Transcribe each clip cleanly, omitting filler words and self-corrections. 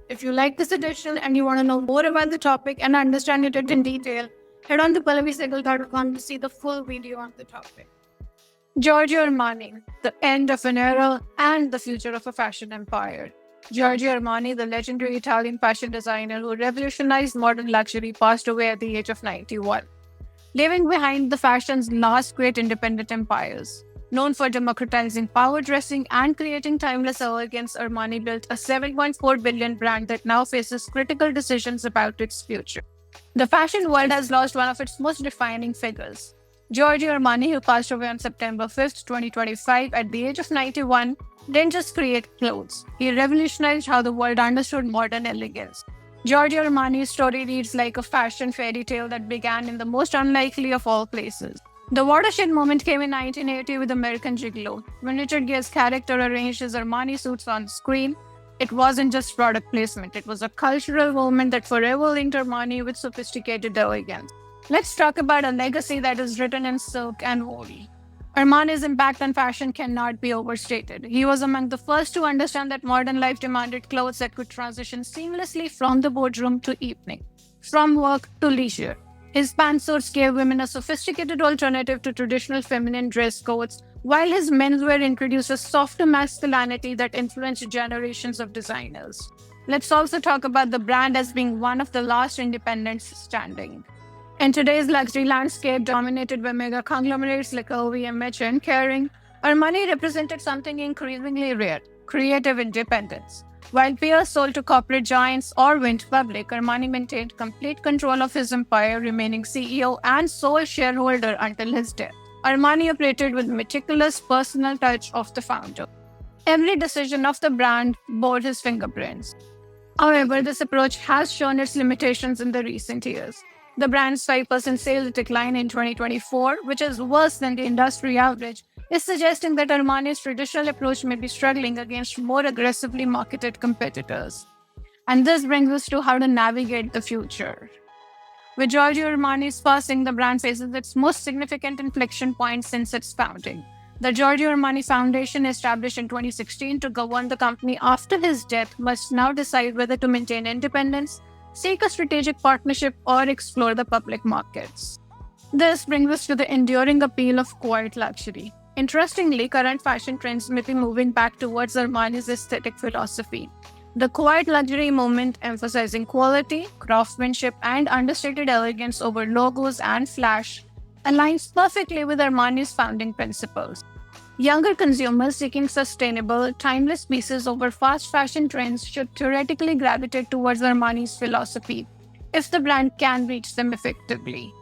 If you like this edition and you want to know more about the topic and understand it in detail, head on to PallaviSehgal.com to see the full video on the topic. Giorgio Armani, the end of an era and the future of a fashion empire. Giorgio Armani, the legendary Italian fashion designer who revolutionized modern luxury, passed away at the age of 91, leaving behind the fashion's last great independent empires. Known for democratizing power dressing and creating timeless elegance, Armani built a $7.4 billion brand that now faces critical decisions about its future. The fashion world has lost one of its most defining figures. Giorgio Armani, who passed away on September 5, 2025, at the age of 91, didn't just create clothes. He revolutionized how the world understood modern elegance. Giorgio Armani's story reads like a fashion fairy tale that began in the most unlikely of all places. The watershed moment came in 1980 with American Gigolo. When Richard Gere's character arranged his Armani suits on screen, it wasn't just product placement, it was a cultural moment that forever linked Armani with sophisticated elegance. Let's talk about a legacy that is written in silk and wool. Armani's impact on fashion cannot be overstated. He was among the first to understand that modern life demanded clothes that could transition seamlessly from the boardroom to evening, from work to leisure. His pantsuits gave women a sophisticated alternative to traditional feminine dress codes, while his menswear introduced a softer masculinity that influenced generations of designers. Let's also talk about the brand as being one of the last independents standing. In today's luxury landscape dominated by mega conglomerates like LVMH and Kering, Armani represented something increasingly rare: creative independence. While peers sold to corporate giants or went public, Armani maintained complete control of his empire, remaining CEO and sole shareholder until his death. Armani operated with meticulous personal touch of the founder. Every decision of the brand bore his fingerprints. However, this approach has shown its limitations in the recent years. The brand's 5% sales decline in 2024, which is worse than the industry average, is suggesting that Armani's traditional approach may be struggling against more aggressively marketed competitors. And this brings us to how to navigate the future. With Giorgio Armani's passing, the brand faces its most significant inflection point since its founding. The Giorgio Armani Foundation, established in 2016 to govern the company after his death, must now decide whether to maintain independence, seek a strategic partnership, or explore the public markets. This brings us to the enduring appeal of quiet luxury. Interestingly, current fashion trends may be moving back towards Armani's aesthetic philosophy. The quiet luxury movement, emphasizing quality, craftsmanship, and understated elegance over logos and flash, aligns perfectly with Armani's founding principles. Younger consumers seeking sustainable, timeless pieces over fast fashion trends should theoretically gravitate towards Armani's philosophy, if the brand can reach them effectively.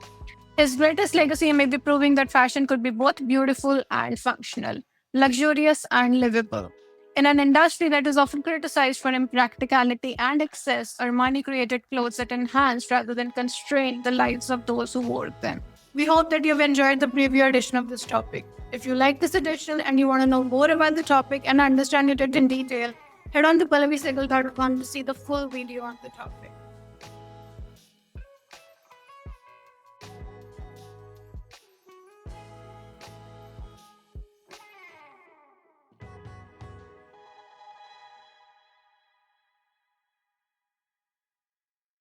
His greatest legacy may be proving that fashion could be both beautiful and functional, luxurious and livable. In an industry that is often criticized for impracticality and excess, Armani created clothes that enhanced rather than constrained the lives of those who wore them. We hope that you've enjoyed the preview edition of this topic. If you like this edition and you want to know more about the topic and understand it in detail, head on to PallaviSehgal.com to see the full video on the topic.